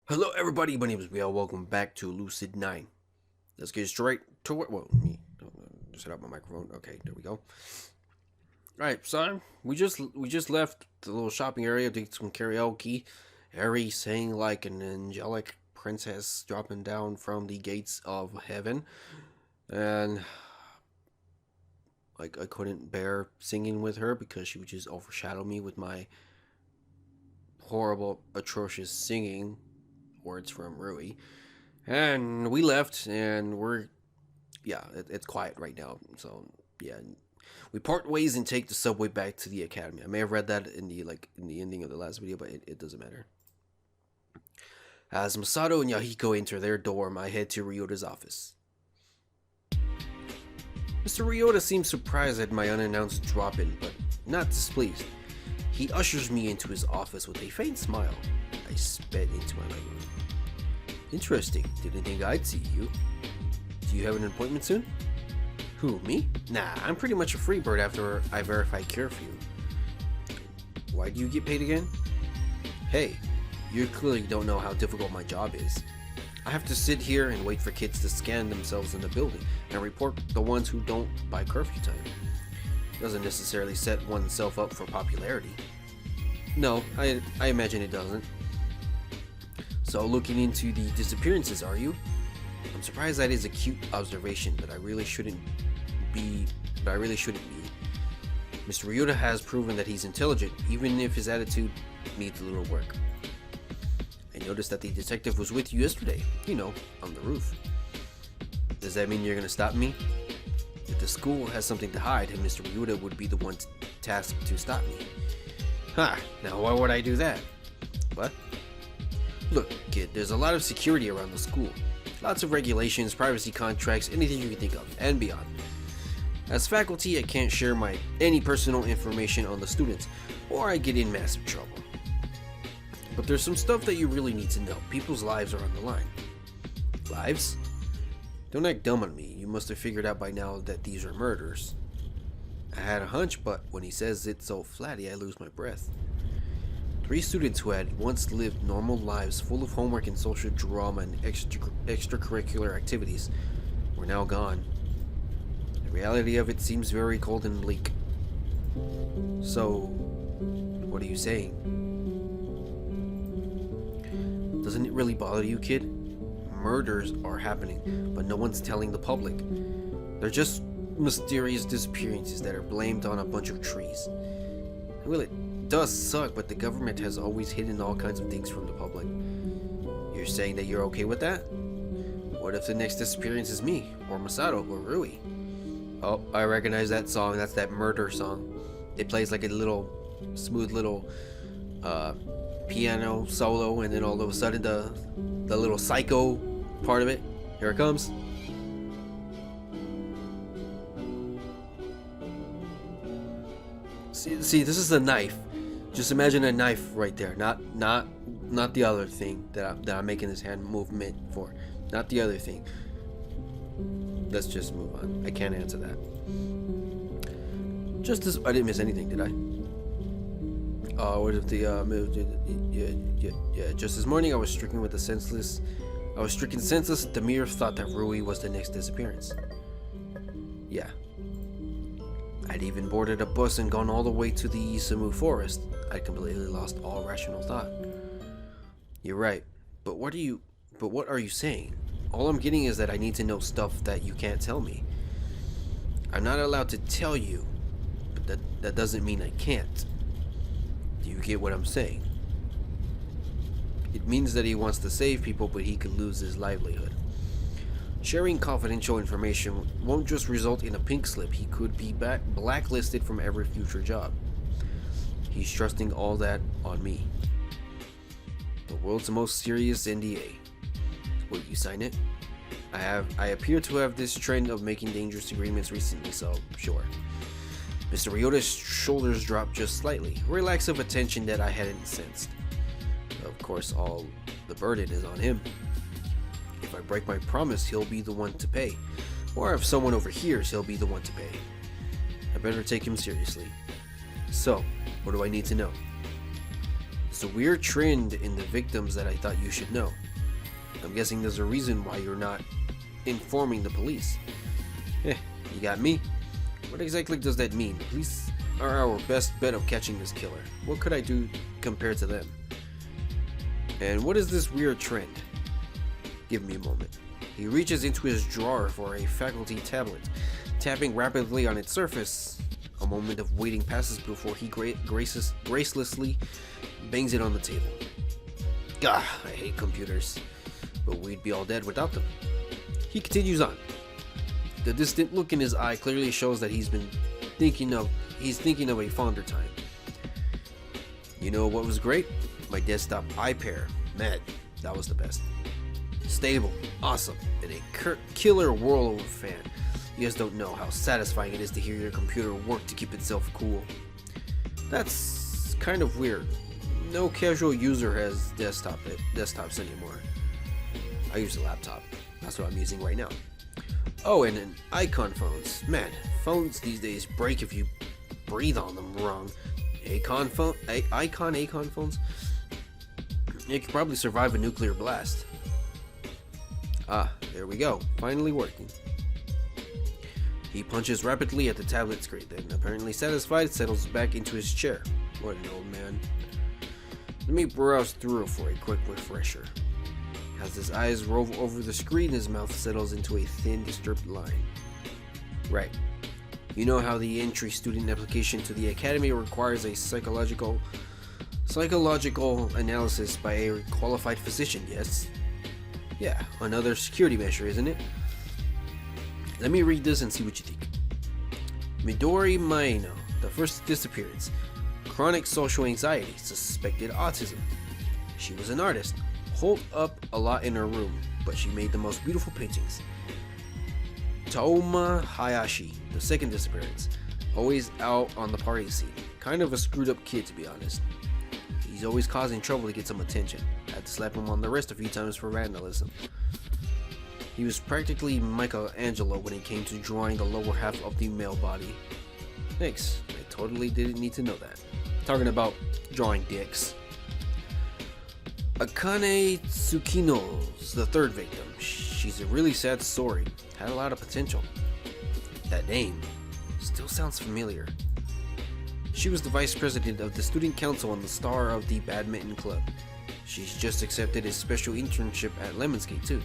Hello everybody, my name is Biel. Welcome back to Lucid9. Let's get straight to it. Well, me set up my microphone. Okay, there we go. Alright, son. We just left the little shopping area to get some karaoke. Harry sang like an angelic princess dropping down from the gates of heaven. And like I couldn't bear singing with her because she would just overshadow me with my horrible, atrocious singing. Words from Rui. And we left, and it's quiet right now. So yeah, we part ways and take the subway back to the academy. I may have read that in the ending of the last video, but it doesn't matter. As Masato and Yahiko enter their dorm, I head to Ryota's office. Mr. Ryota seems surprised at my unannounced drop-in, but not displeased. He ushers me into his office with a faint smile. I sped into my living room. Interesting. Didn't think I'd see you. Do you have an appointment soon? Who, me? Nah, I'm pretty much a free bird after I verify cure for you. Why do you get paid again? Hey, you clearly don't know how difficult my job is. I have to sit here and wait for kids to scan themselves in the building and report the ones who don't by curfew time. Doesn't necessarily set oneself up for popularity. No, I imagine it doesn't. So looking into the disappearances, are you? I'm surprised that is a cute observation, but I really shouldn't be. Mr. Ryota has proven that he's intelligent, even if his attitude needs a little work. I noticed that the detective was with you yesterday, on the roof. Does that mean you're gonna stop me? If the school has something to hide, then Mr. Ryota would be the one tasked to stop me. Ha! Now why would I do that? What? Look, kid, there's a lot of security around the school. Lots of regulations, privacy contracts, anything you can think of, and beyond. As faculty, I can't share any personal information on the students, or I get in massive trouble. But there's some stuff that you really need to know. People's lives are on the line. Lives? Don't act dumb on me. You must have figured out by now that these are murders. I had a hunch, but when he says it so flatly, I lose my breath. 3 students who had once lived normal lives full of homework and social drama and extracurricular activities were now gone. The reality of it seems very cold and bleak. So, what are you saying? Doesn't it really bother you, kid? Murders are happening, but no one's telling the public. They're just mysterious disappearances that are blamed on a bunch of trees. Well, it does suck, but the government has always hidden all kinds of things from the public. You're saying that you're okay with that? What if the next disappearance is me, or Masato, or Rui? Oh, I recognize that song. That's that murder song. It plays like a little, smooth little piano solo, and then all of a sudden the little psycho part of it. Here it comes. See, this is a knife. Just imagine a knife right there, not the other thing that I'm making this hand movement for. Not the other thing. Let's just move on. I can't answer that. I didn't miss anything, did I? What if the yeah. Just this morning, I was stricken senseless. The mere thought that Rui was the next disappearance. Yeah. I'd even boarded a bus and gone all the way to the Isamu forest. I'd completely lost all rational thought. You're right, but what are you saying? All I'm getting is that I need to know stuff that you can't tell me. I'm not allowed to tell you, but that doesn't mean I can't. Do you get what I'm saying? It means that he wants to save people, but he could lose his livelihood. Sharing confidential information won't just result in a pink slip. He could be blacklisted from every future job. He's trusting all that on me. The world's most serious NDA. Will you sign it? I appear to have this trend of making dangerous agreements recently, so sure. Mr. Ryota's shoulders dropped just slightly, a relax of attention that I hadn't sensed. Of course, all the burden is on him. If I break my promise, he'll be the one to pay. Or if someone overhears, he'll be the one to pay. I better take him seriously. So, what do I need to know? It's a weird trend in the victims that I thought you should know. I'm guessing there's a reason why you're not informing the police. You got me? What exactly does that mean? Police are our best bet of catching this killer. What could I do compared to them? And what is this weird trend? Give me a moment. He reaches into his drawer for a faculty tablet, tapping rapidly on its surface. A moment of waiting passes before he gracelessly bangs it on the table. Gah, I hate computers, but we'd be all dead without them. He continues on. The distant look in his eye clearly shows that he's thinking of a fonder time. You know what was great? My desktop iPair. Man, that was the best. Stable, awesome, and a killer whirl fan. You guys don't know how satisfying it is to hear your computer work to keep itself cool. That's kind of weird. No casual user has desktops anymore. I use a laptop. That's what I'm using right now. Oh, and an icon phones. Man, phones these days break if you breathe on them wrong. Icon phones? It could probably survive a nuclear blast. Ah, there we go. Finally working. He punches rapidly at the tablet screen, then, apparently satisfied, settles back into his chair. What an old man. Let me browse through it for a quick refresher. As his eyes rove over the screen, his mouth settles into a thin, disturbed line. Right. You know how the entry student application to the academy requires a psychological analysis by a qualified physician, yes? Yeah, another security measure, isn't it? Let me read this and see what you think. Midori Maeno, the first disappearance. Chronic social anxiety, suspected autism. She was an artist, holed up a lot in her room, but she made the most beautiful paintings. Taoma Hayashi, the second disappearance. Always out on the party scene. Kind of a screwed up kid, to be honest. He's always causing trouble to get some attention. Had to slap him on the wrist a few times for vandalism. He was practically Michelangelo when it came to drawing the lower half of the male body. Thanks, I totally didn't need to know that. Talking about drawing dicks. Akane Tsukino's the third victim. She's a really sad story. Had a lot of potential. That name still sounds familiar. She was the vice president of the student council and the star of the badminton club. She's just accepted a special internship at Lemonsgate too.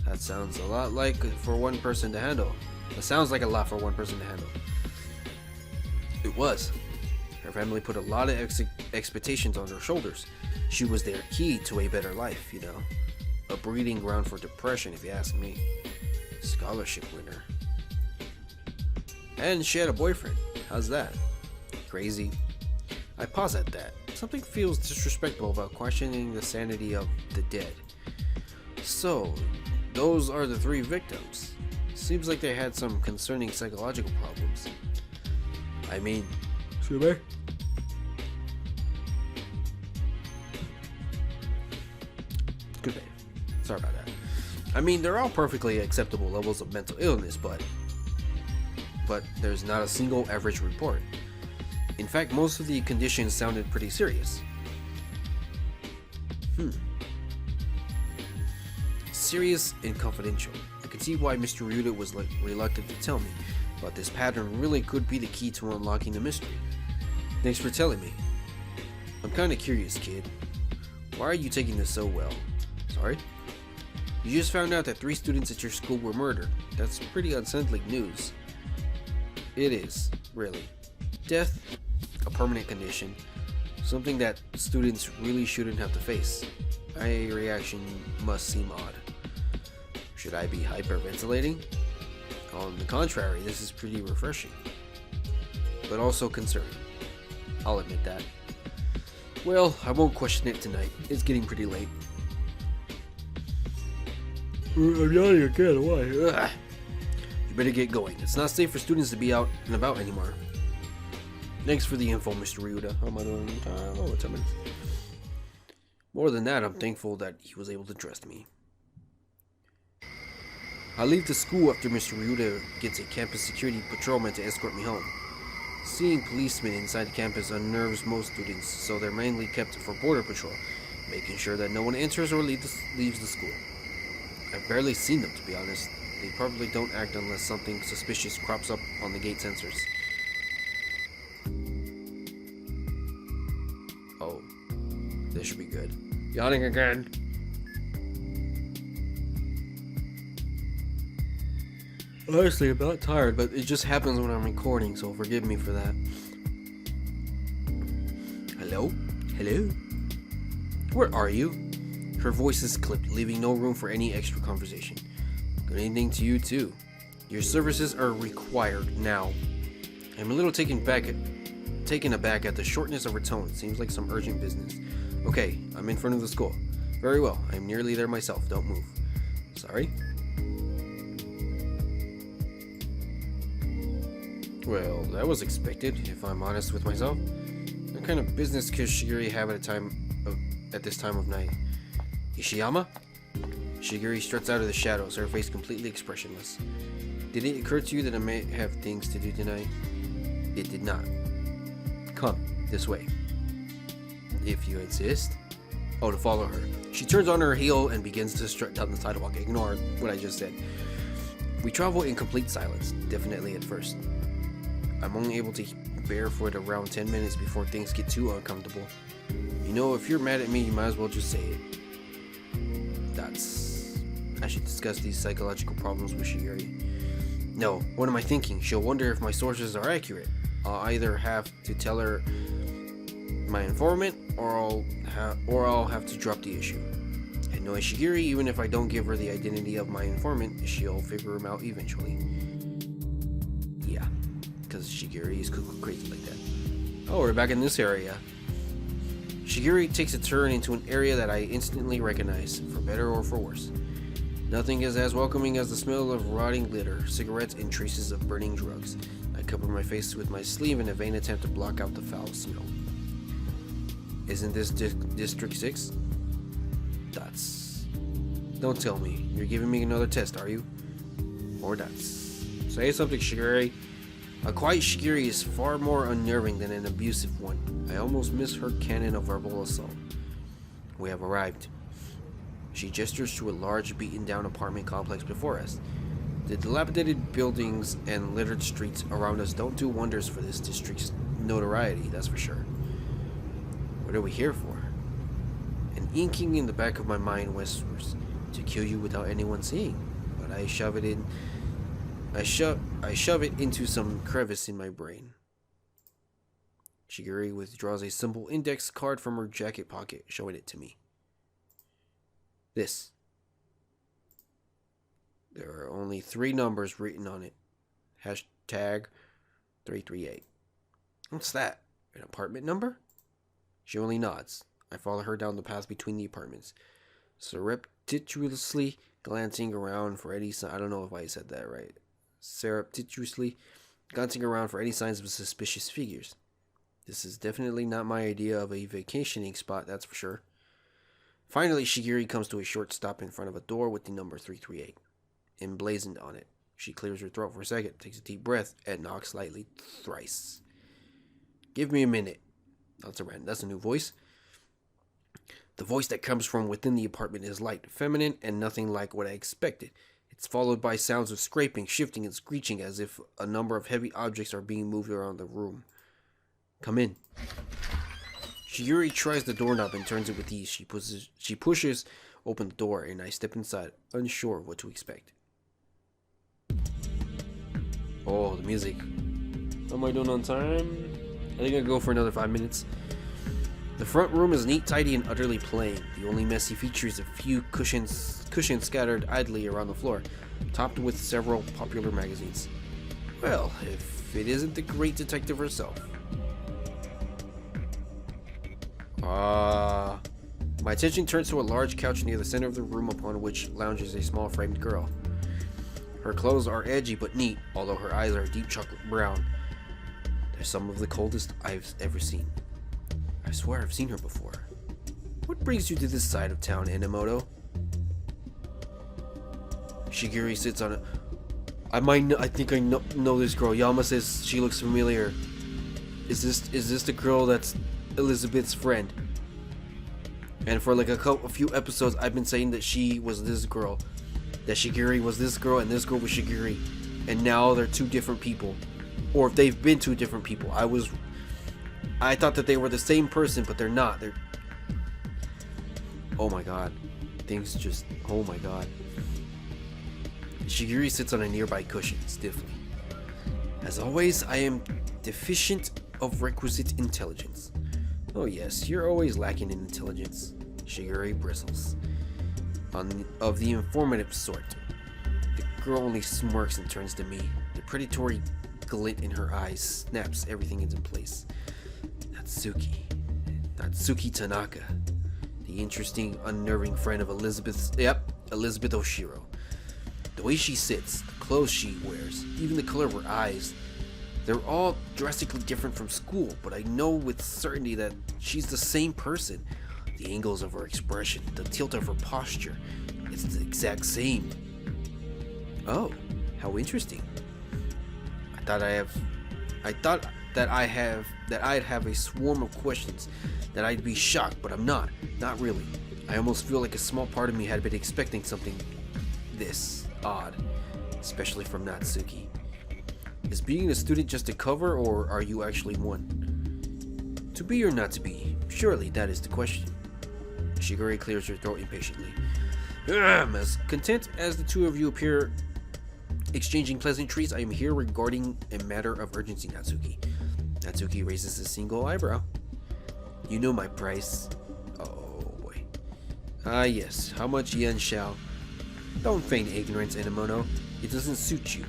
That sounds a lot like for one person to handle. That sounds like a lot for one person to handle. It was. Her family put a lot of expectations on her shoulders. She was their key to a better life, you know. A breeding ground for depression, if you ask me. Scholarship winner. And she had a boyfriend. How's that? Crazy. I pause at that. Something feels disrespectful about questioning the sanity of the dead. So, those are the three victims. Seems like they had some concerning psychological problems. I mean, should I? Good man. Sorry about that. I mean, they're all perfectly acceptable levels of mental illness, but there's not a single average report. In fact, most of the conditions sounded pretty serious. Serious and confidential. I can see why Mr. Ryuda was reluctant to tell me, but this pattern really could be the key to unlocking the mystery. Thanks for telling me. I'm kinda curious, kid. Why are you taking this so well? Sorry? You just found out that 3 students at your school were murdered. That's pretty unsettling news. It is, really. Death, a permanent condition, something that students really shouldn't have to face. My reaction must seem odd. Should I be hyperventilating? On the contrary, this is pretty refreshing, but also concerning. I'll admit that. Well, I won't question it tonight. It's getting pretty late. I'm yawning again, why? Ugh. You better get going. It's not safe for students to be out and about anymore. Thanks for the info, Mr. Ryuda. How am I doing? 10 minutes. More than that, I'm thankful that he was able to trust me. I leave the school after Mr. Ryuda gets a campus security patrolman to escort me home. Seeing policemen inside campus unnerves most students, so they're mainly kept for border patrol, making sure that no one enters or leaves the school. I've barely seen them, to be honest. They probably don't act unless something suspicious crops up on the gate sensors. Oh, this should be good. Yawning again. Honestly, I'm not tired, but it just happens when I'm recording, so forgive me for that. Hello? Hello? Where are you? Her voice is clipped, leaving no room for any extra conversation. Good evening to you, too. Your services are required now. I'm a little taken aback at the shortness of her tone. Seems like some urgent business. Okay, I'm in front of the school. Very well, I'm nearly there myself. Don't move. Sorry? Well, that was expected, if I'm honest with myself. What kind of business could Shigiri have at this time of night? Ishiyama? Shigiri struts out of the shadows, her face completely expressionless. Did it occur to you that I may have things to do tonight? It did not. Come, this way. If you insist. Oh, to follow her. She turns on her heel and begins to strut down the sidewalk. Ignore what I just said. We travel in complete silence, definitely at first. I'm only able to bear for it around 10 minutes before things get too uncomfortable. You know, if you're mad at me, you might as well just say it. I should discuss these psychological problems with Shigiri. No, what am I thinking? She'll wonder if my sources are accurate. I'll either have to tell her my informant, or I'll have to drop the issue. I know Shigiri, even if I don't give her the identity of my informant, she'll figure him out eventually. Yeah, because Shigiri is cuckoo crazy like that. Oh, we're back in this area. Shigiri takes a turn into an area that I instantly recognize, for better or for worse. Nothing is as welcoming as the smell of rotting litter, cigarettes, and traces of burning drugs. I cover my face with my sleeve in a vain attempt to block out the foul smell. Isn't this District 6? Dots. Don't tell me. You're giving me another test, are you? Or dots. Say something, Shigiri. A quiet Shigiri is far more unnerving than an abusive one. I almost miss her cannon of verbal assault. We have arrived. She gestures to a large, beaten-down apartment complex before us. The dilapidated buildings and littered streets around us don't do wonders for this district's notoriety, that's for sure. What are we here for? An inking in the back of my mind whispers, to kill you without anyone seeing. But I shove it into some crevice in my brain. Shigiri withdraws a simple index card from her jacket pocket, showing it to me. This. There are only 3 numbers written on it. Hashtag 338. What's that? An apartment number? She only nods. I follow her down the path between the apartments, surreptitiously glancing around for any sign. I don't know if I said that right. Surreptitiously glancing around for any signs of suspicious figures. This is definitely not my idea of a vacationing spot, that's for sure. Finally, Shigiri comes to a short stop in front of a door with the number 338 emblazoned on it. She clears her throat for a second, takes a deep breath, and knocks lightly thrice. Give me a minute. That's a new voice. The voice that comes from within the apartment is light, feminine, and nothing like what I expected. It's followed by sounds of scraping, shifting, and screeching as if a number of heavy objects are being moved around the room. Come in. Shigiri tries the doorknob and turns it with ease. She pushes open the door, and I step inside, unsure of what to expect. Oh, the music. Am I done on time? I think I'll go for another 5 minutes. The front room is neat, tidy, and utterly plain. The only messy feature is a few cushions scattered idly around the floor, topped with several popular magazines. Well, if it isn't the great detective herself. My attention turns to a large couch near the center of the room upon which lounges a small framed girl. Her clothes are edgy but neat, although her eyes are deep chocolate brown. They're some of the coldest I've ever seen. I swear I've seen her before. What brings you to this side of town, Enomoto? Shigiri sits on it. I think I know this girl. Yama says she looks familiar. Is this the girl that's Elizabeth's friend? And for like a few episodes, I've been saying that she was this girl, that Shigiri was this girl, and this girl was Shigiri, and now they're two different people, or if they've been two different people. I thought that they were the same person, but they're not. They're. Oh my god, things just. Oh my god. Shigiri sits on a nearby cushion, stiffly. As always, I am deficient of requisite intelligence. Oh yes, you're always lacking in intelligence. Shigiri bristles. Of the informative sort. The girl only smirks and turns to me. The predatory glint in her eyes snaps everything into place. Natsuki Tanaka. The interesting, unnerving friend of Elizabeth Oshiro. The way she sits, the clothes she wears, even the color of her eyes, they're all drastically different from school, but I know with certainty that she's the same person. The angles of her expression, the tilt of her posture, it's the exact same. Oh, how interesting. I thought that I'd have a swarm of questions, that I'd be shocked, but I'm not. Not really. I almost feel like a small part of me had been expecting something this odd, especially from Natsuki. Is being a student just a cover, or are you actually one? To be or not to be? Surely that is the question. Shigiri clears her throat impatiently. As content as the two of you appear exchanging pleasantries, I am here regarding a matter of urgency, Natsuki. Natsuki raises a single eyebrow. You know my price. Oh boy. Ah yes, how much yen shall? Don't feign ignorance, Enemono. It doesn't suit you.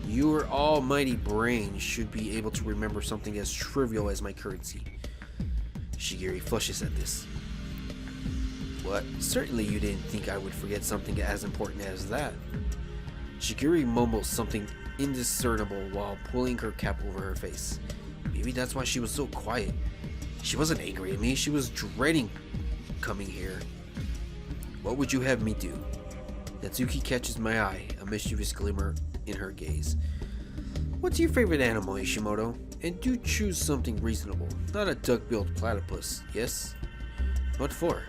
Your almighty brain should be able to remember something as trivial as my currency. Shigiri flushes at this. What? Certainly you didn't think I would forget something as important as that. Shigiri mumbles something indiscernible while pulling her cap over her face. Maybe that's why she was so quiet. She wasn't angry at me, she was dreading coming here. What would you have me do? Natsuki catches my eye, a mischievous glimmer in her gaze. What's your favorite animal, Ishimoto? And do choose something reasonable, not a duck-billed platypus, yes? What for?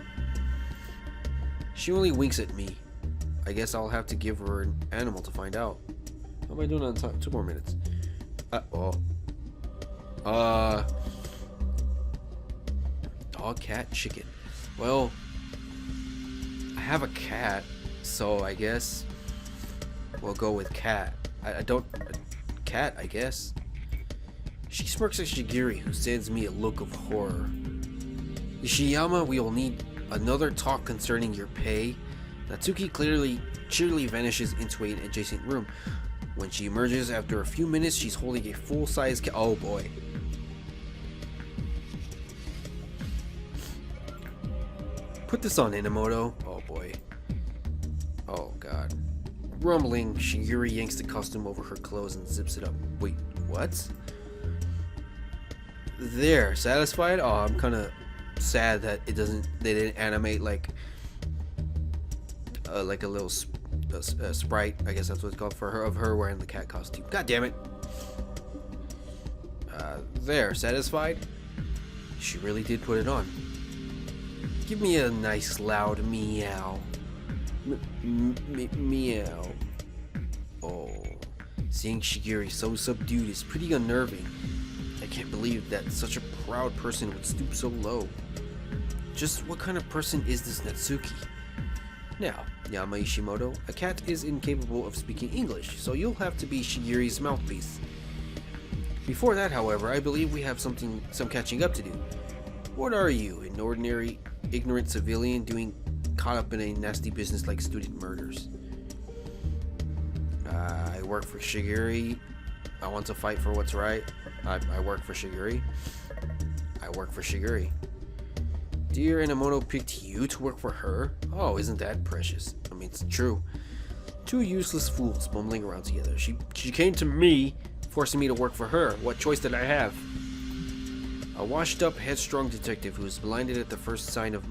She only winks at me. I guess I'll have to give her an animal to find out. How am I doing on time? 2 more minutes. Dog, cat, chicken. Well, I have a cat, so I guess we'll go with cat. Cat, I guess. She smirks at Shigiri, who sends me a look of horror. Ishiyama, we will need another talk concerning your pay. Natsuki cheerily vanishes into an adjacent room. When she emerges after a few minutes, she's holding a full-size cat. Oh boy. Put this on, Inamoto. Oh boy. Oh god. Rumbling, Shigiri yanks the costume over her clothes and zips it up. Wait, what? There, satisfied? Oh, I'm kind of sad that they didn't animate like a little sprite, I guess that's what it's called, for her, of her wearing the cat costume. God damn it. There, satisfied? She really did put it on. Give me a nice loud meow. Meow. Oh, seeing Shigiri so subdued is pretty unnerving. I can't believe that such a proud person would stoop so low. Just what kind of person is this Natsuki? Now, Yama Ishimoto, a cat is incapable of speaking English, so you'll have to be Shigiri's mouthpiece. Before that, however, I believe we have some catching up to do. What are you, an ordinary, ignorant civilian doing caught up in a nasty business like student murders? I work for Shigiri. I want to fight for what's right. I work for Shigiri. I work for Shigiri. Dear Inamoto picked you to work for her? Oh, isn't that precious? I mean, it's true. Two useless fools bumbling around together. She came to me, forcing me to work for her. What choice did I have? A washed-up, headstrong detective who is blinded at the first sign of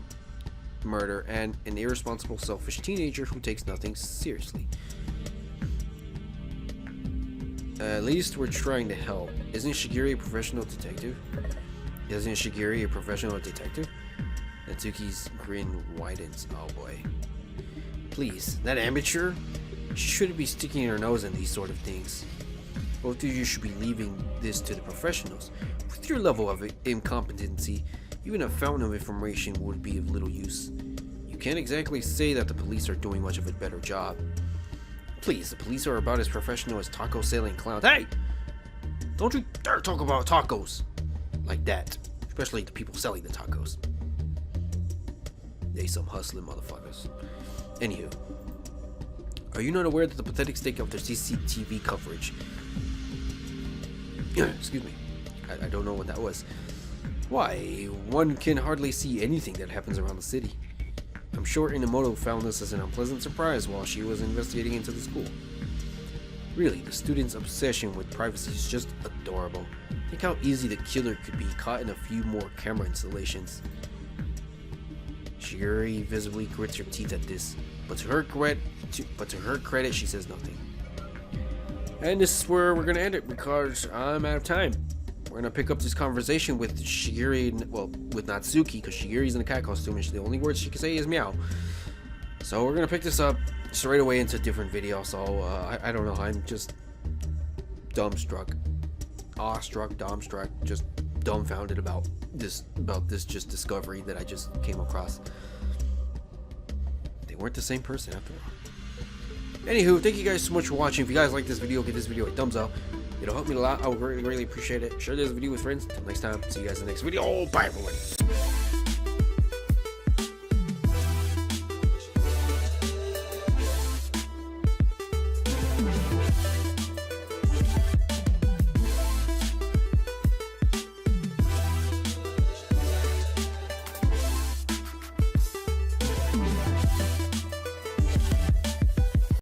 murder, and an irresponsible, selfish teenager who takes nothing seriously. At least we're trying to help. Isn't Shigiri a professional detective? Isn't Shigiri a professional detective? Natsuki's grin widens. Oh boy. Please, that amateur? She shouldn't be sticking her nose in these sort of things. Both of you should be leaving this to the professionals. With your level of incompetency, even a fountain of information would be of little use. You can't exactly say that the police are doing much of a better job. Please, the police are about as professional as taco selling clowns. Hey! Don't you dare talk about tacos like that. Especially the people selling the tacos. They some hustling motherfuckers. Anywho, are you not aware that the pathetic state of their CCTV coverage? Excuse me. I don't know what that was. Why, one can hardly see anything that happens around the city. I'm sure Inamoto found this as an unpleasant surprise while she was investigating into the school. Really, the student's obsession with privacy is just adorable. Think how easy the killer could be caught in a few more camera installations. Shigiri visibly grits her teeth at this, but to her credit, she says nothing. And this is where we're gonna end it because I'm out of time. We're gonna pick up this conversation with Shigiri, well, with Natsuki, because Shigiri's in a cat costume and the only words she can say is meow. So we're gonna pick this up straight away into a different video. So I don't know, I'm just dumbstruck, awestruck, dumbstruck, just dumbfounded about this just discovery that I just came across. They weren't the same person after all. Anywho, thank you guys so much for watching. If you guys like this video, give this video a thumbs up. It'll help me a lot. I would really appreciate it. Share this video with friends. Until next time, see you guys in the next video. Bye everyone.